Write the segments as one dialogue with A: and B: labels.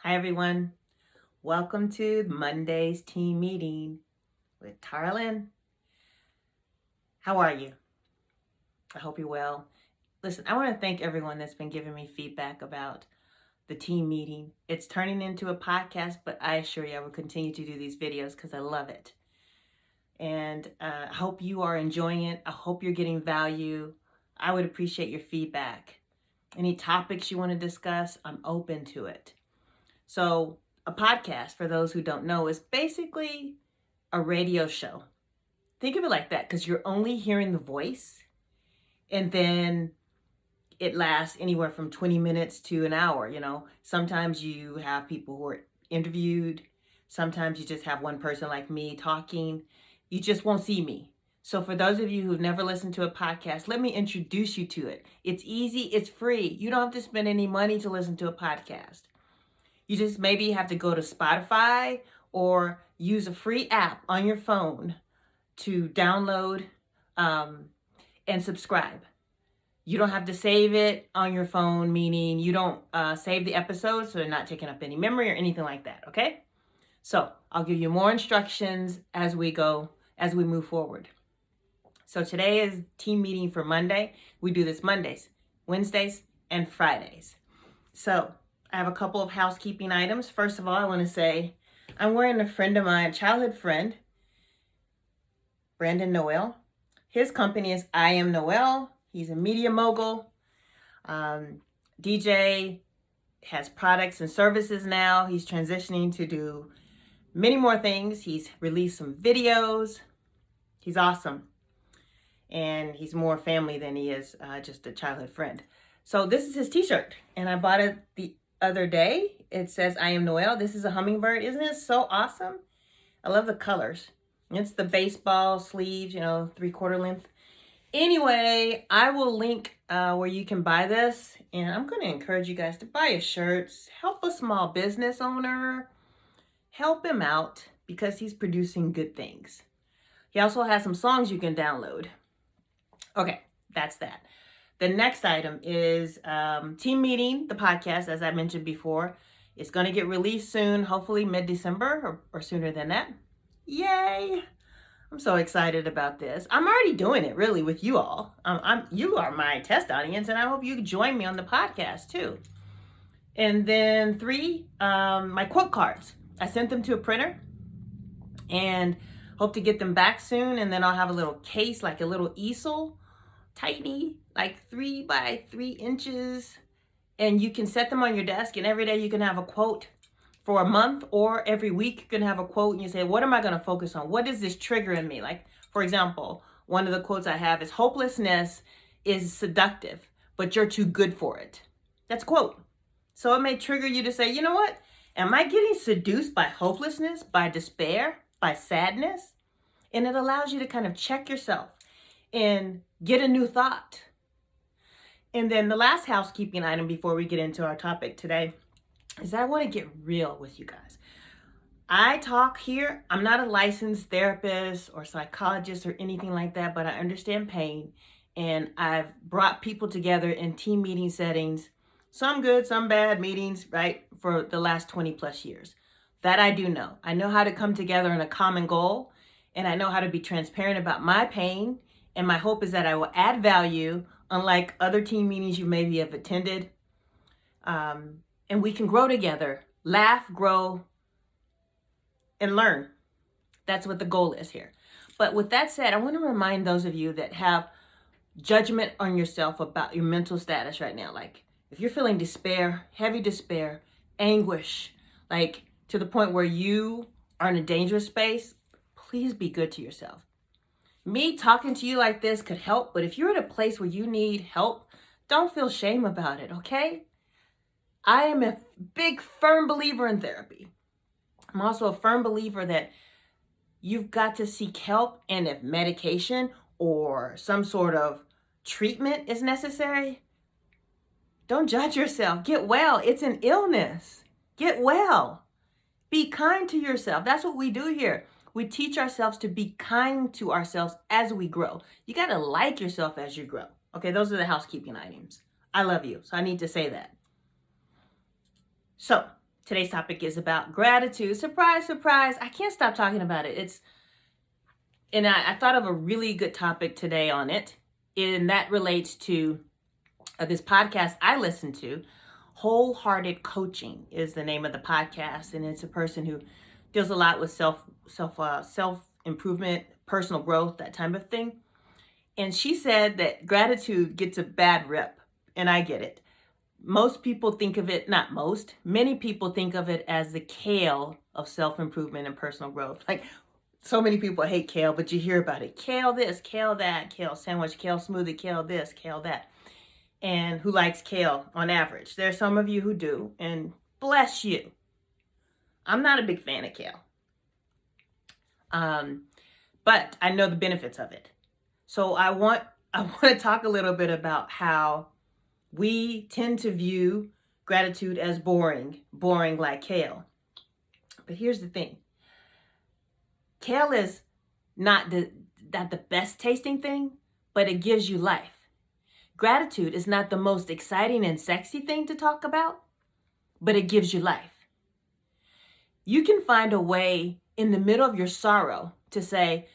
A: Hi, everyone. Welcome to Monday's team meeting with Tarlin. How are you? I hope you're well. Listen, I want to thank everyone that's been giving me feedback about the team meeting. It's turning into a podcast, but I assure you I will continue to do these videos because I love it. And I hope you are enjoying it. I hope you're getting value. I would appreciate your feedback. Any topics you want to discuss, I'm open to it. So, a podcast, for those who don't know, is basically a radio show. Think of it like that because you're only hearing the voice, and then it lasts anywhere from 20 minutes to an hour. Sometimes you have people who are interviewed, sometimes you just have one person like me talking. You just won't see me. So, for those of you who've never listened to a podcast, let me introduce you to it. It's easy, it's free. You don't have to spend any money to listen to a podcast. You just maybe have to go to Spotify or use a free app on your phone to download and subscribe. You don't have to save it on your phone, meaning you don't save the episodes so they're not taking up any memory or anything like that, okay? So I'll give you more instructions as we move forward. So today is team meeting for Monday. We do this Mondays, Wednesdays, and Fridays. So I have a couple of housekeeping items. First of all, I want to say I'm wearing a friend of mine, childhood friend, Brandon Noel. His company is I Am Noel. He's a media mogul. DJ has products and services now. He's transitioning to do many more things. He's released some videos. He's awesome. And he's more family than he is just a childhood friend. So this is his t-shirt, and I bought it the other day. It says I Am Noel. This is a hummingbird. Isn't it so awesome? I love the colors. It's the baseball sleeves, 3/4 length. Anyway, I will link where you can buy this, and I'm going to encourage you guys to buy his shirts. Help a small business owner. Help him out because he's producing good things. He also has some songs you can download. Okay, that's that. The next item is Team Meeting, the podcast, as I mentioned before. It's going to get released soon, hopefully mid-December or sooner than that. Yay! I'm so excited about this. I'm already doing it, really, with you all. You are my test audience, and I hope you join me on the podcast, too. And then 3, my quote cards. I sent them to a printer and hope to get them back soon. And then I'll have a little case, like a little easel, tiny, like 3 by 3 inches. And you can set them on your desk, and every day you can have a quote for a month, or every week you can have a quote and you say, what am I going to focus on? What is this trigger in me? Like, for example, one of the quotes I have is, hopelessness is seductive, but you're too good for it. That's a quote. So it may trigger you to say, you know what? Am I getting seduced by hopelessness, by despair, by sadness? And it allows you to kind of check yourself and get a new thought. And then the last housekeeping item before we get into our topic today is that I want to get real with you guys. I talk here. I'm not a licensed therapist or psychologist or anything like that, but I understand pain. And I've brought people together in team meeting settings, some good, some bad meetings, right, for the last 20 plus years. That I do know. I know how to come together in a common goal, and I know how to be transparent about my pain. And my hope is that I will add value, unlike other team meetings you maybe have attended. And we can grow together, laugh, grow, and learn. That's what the goal is here. But with that said, I want to remind those of you that have judgment on yourself about your mental status right now. Like, if you're feeling despair, heavy despair, anguish, like to the point where you are in a dangerous space, please be good to yourself. Me talking to you like this could help, but if you're at a place where you need help, don't feel shame about it, okay? I am a big, firm believer in therapy. I'm also a firm believer that you've got to seek help, and if medication or some sort of treatment is necessary, don't judge yourself. Get well. It's an illness. Get well. Be kind to yourself. That's what we do here. We teach ourselves to be kind to ourselves as we grow. You got to like yourself as you grow. Okay, those are the housekeeping items. I love you, so I need to say that. So, Today's topic is about gratitude. Surprise, surprise. I can't stop talking about it. I thought of a really good topic today on it. And that relates to this podcast I listen to. Wholehearted Coaching is the name of the podcast. And it's a person who deals a lot with self improvement, personal growth, that type of thing. And she said that gratitude gets a bad rep. And I get it. Most people think of it, not most, many people think of it as the kale of self-improvement and personal growth. Like, so many people hate kale, but you hear about it. Kale this, kale that, kale sandwich, kale smoothie, kale this, kale that. And who likes kale on average? There's some of you who do, and bless you. I'm not a big fan of kale. But I know the benefits of it. So I want to talk a little bit about how we tend to view gratitude as boring like kale. But here's the thing. Kale is not the best tasting thing, but it gives you life. Gratitude is not the most exciting and sexy thing to talk about, but it gives you life. You can find a way in the middle of your sorrow to say,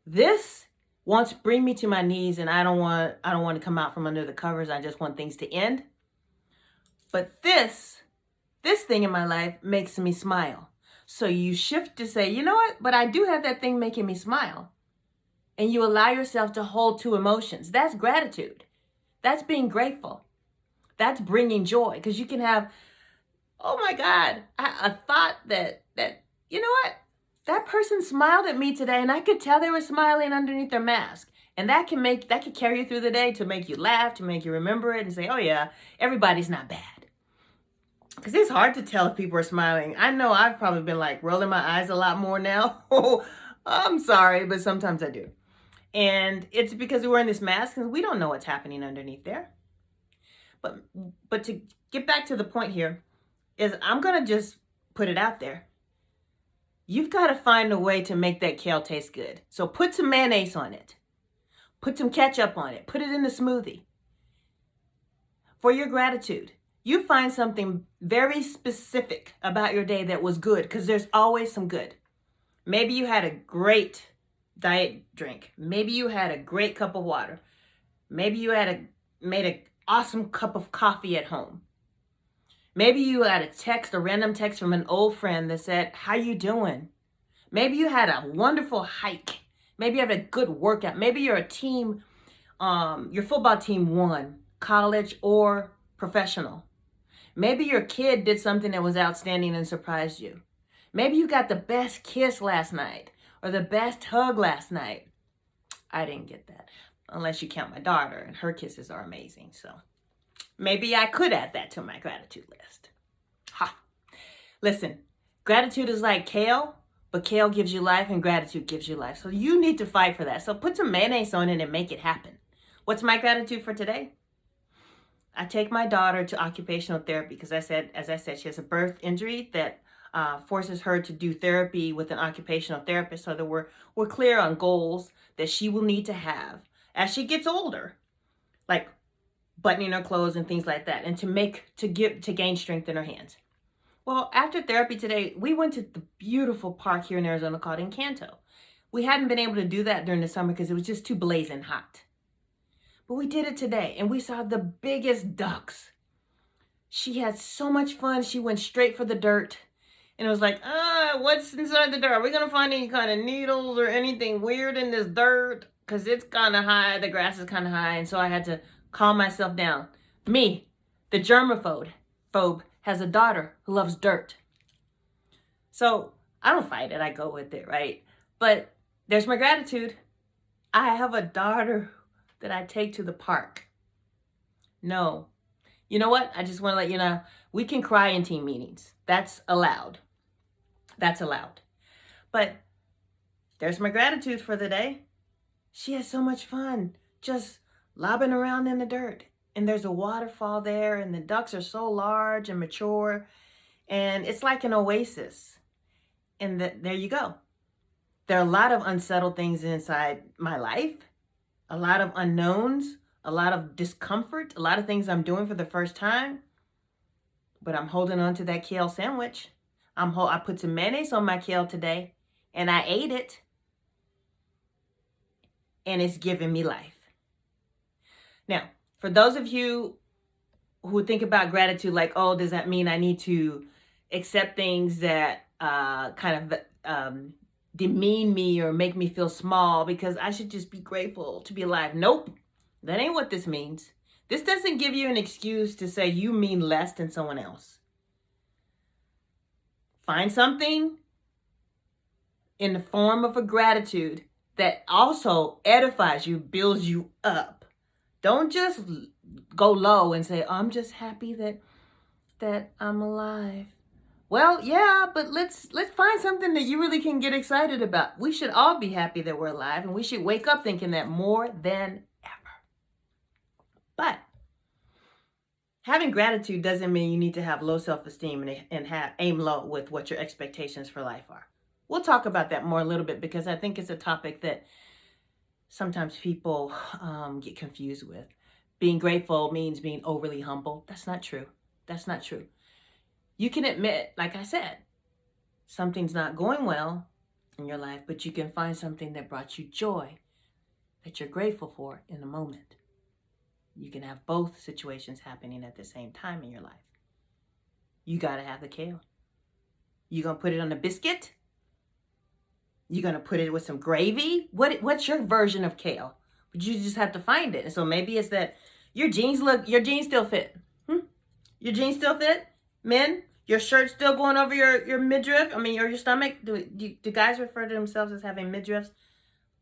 A: this wants to bring me to my knees, and I don't want to come out from under the covers. I just want things to end. But this thing in my life makes me smile. So you shift to say, you know what? But I do have that thing making me smile. And you allow yourself to hold two emotions. That's gratitude. That's being grateful. That's bringing joy. Because you can have, oh my God, a thought that, you know what? That person smiled at me today, and I could tell they were smiling underneath their mask. And that could carry you through the day, to make you laugh, to make you remember it and say, oh yeah, everybody's not bad. Because it's hard to tell if people are smiling. I know I've probably been like rolling my eyes a lot more now. I'm sorry, but sometimes I do. And it's because we're wearing this mask and we don't know what's happening underneath there. But to get back to the point here is, I'm going to just put it out there. You've got to find a way to make that kale taste good. So put some mayonnaise on it. Put some ketchup on it. Put it in the smoothie. For your gratitude, you find something very specific about your day that was good, because there's always some good. Maybe you had a great diet drink. Maybe you had a great cup of water. Maybe you made an awesome cup of coffee at home. Maybe you had a random text from an old friend that said, how you doing? Maybe you had a wonderful hike. Maybe you had a good workout. Maybe you're a team, your football team won, college or professional. Maybe your kid did something that was outstanding and surprised you. Maybe you got the best kiss last night or the best hug last night. I didn't get that, unless you count my daughter, and her kisses are amazing. So maybe I could add that to my gratitude list. Ha! Listen, gratitude is like kale, but kale gives you life and gratitude gives you life. So you need to fight for that. So put some mayonnaise on it and make it happen. What's my gratitude for today? I take my daughter to occupational therapy because as I said, she has a birth injury that forces her to do therapy with an occupational therapist, so that we're clear on goals that she will need to have as she gets older, like buttoning her clothes and things like that, and to gain strength in her hands. Well, after therapy today, we went to the beautiful park here in Arizona called Encanto. We hadn't been able to do that during the summer because it was just too blazing hot. But we did it today, and we saw the biggest ducks. She had so much fun. She went straight for the dirt. And it was like, what's inside the dirt? Are we going to find any kind of needles or anything weird in this dirt? Because it's kind of high. The grass is kind of high. And so I had to calm myself down. Me, the germaphobe, has a daughter who loves dirt. So I don't fight it. I go with it, right? But there's my gratitude. I have a daughter that I take to the park. No. You know what? I just want to let you know, we can cry in team meetings. That's allowed. That's allowed. But there's my gratitude for the day. She has so much fun just lobbing around in the dirt. And there's a waterfall there, and the ducks are so large and mature. And it's like an oasis. And there you go. There are a lot of unsettled things inside my life, a lot of unknowns, a lot of discomfort, a lot of things I'm doing for the first time. But I'm holding on to that kale sandwich. I put some mayonnaise on my kale today, and I ate it, and it's giving me life. Now, for those of you who think about gratitude like, oh, does that mean I need to accept things that kind of demean me or make me feel small because I should just be grateful to be alive? Nope, that ain't what this means. This doesn't give you an excuse to say you mean less than someone else. Find something in the form of a gratitude that also edifies you, builds you up. Don't just go low and say, oh, I'm just happy that I'm alive. Well, yeah, but let's find something that you really can get excited about. We should all be happy that we're alive, and we should wake up thinking that more than ever. But having gratitude doesn't mean you need to have low self-esteem and aim low with what your expectations for life are. We'll talk about that more a little bit because I think it's a topic that sometimes people get confused with. Being grateful means being overly humble. That's not true. That's not true. You can admit, like I said, something's not going well in your life, but you can find something that brought you joy that you're grateful for in the moment. You can have both situations happening at the same time in your life. You got to have the kale. You going to put it on a biscuit? You going to put it with some gravy? What's your version of kale? But you just have to find it. And so maybe it's that your jeans still fit. Your jeans still fit? Men, your shirt still going over your midriff? I mean, or your stomach? Do guys refer to themselves as having midriffs?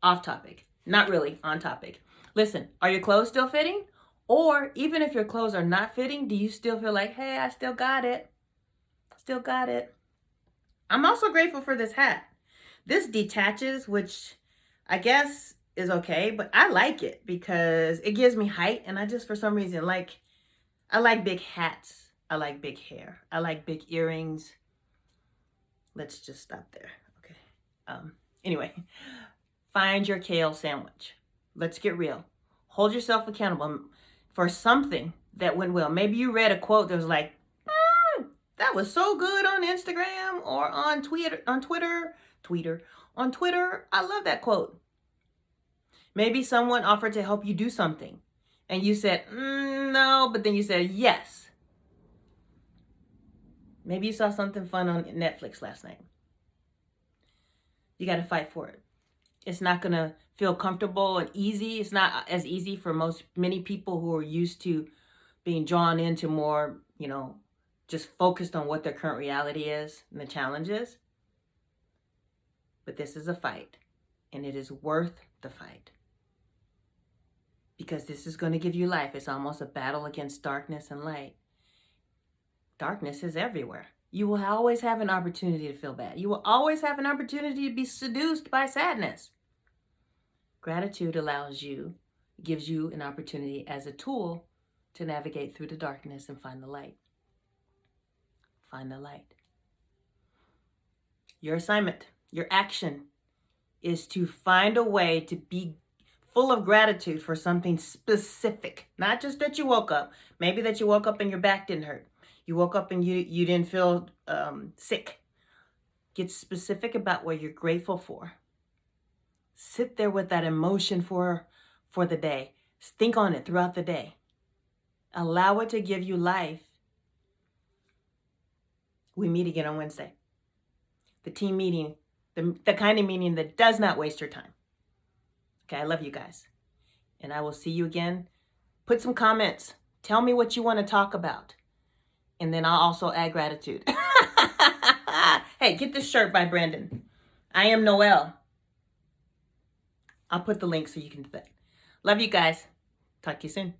A: Off topic. Not really, on topic. Listen, are your clothes still fitting? Or even if your clothes are not fitting, do you still feel like, hey, I still got it? Still got it. I'm also grateful for this hat. This detaches, which I guess is okay, but I like it because it gives me height, and I just, for some reason, I like big hats. I like big hair. I like big earrings. Let's just stop there. Okay. Anyway, find your kale sandwich. Let's get real. Hold yourself accountable for something that went well. Maybe you read a quote that was like, that was so good on Instagram or on Twitter. I love that quote. Maybe someone offered to help you do something and you said, no, but then you said yes. Maybe you saw something fun on Netflix last night. You got to fight for it. It's not going to feel comfortable and easy. It's not as easy for many people who are used to being drawn into more, just focused on what their current reality is and the challenges. But this is a fight, and it is worth the fight. Because this is going to give you life. It's almost a battle against darkness and light. Darkness is everywhere. You will always have an opportunity to feel bad. You will always have an opportunity to be seduced by sadness. Gratitude gives you an opportunity as a tool to navigate through the darkness and find the light. Find the light. Your assignment, your action is to find a way to be full of gratitude for something specific. Not just that you woke up. Maybe that you woke up and your back didn't hurt. You woke up and you didn't feel sick. Get specific about what you're grateful for. Sit there with that emotion for the day. Think on it throughout the day. Allow it to give you life. We meet again on Wednesday. The team meeting, the kind of meeting that does not waste your time. Okay, I love you guys. And I will see you again. Put some comments. Tell me what you want to talk about. And then I'll also add gratitude. Hey, get this shirt by Brandon. I am Noelle. I'll put the link so you can do that. Love you guys. Talk to you soon.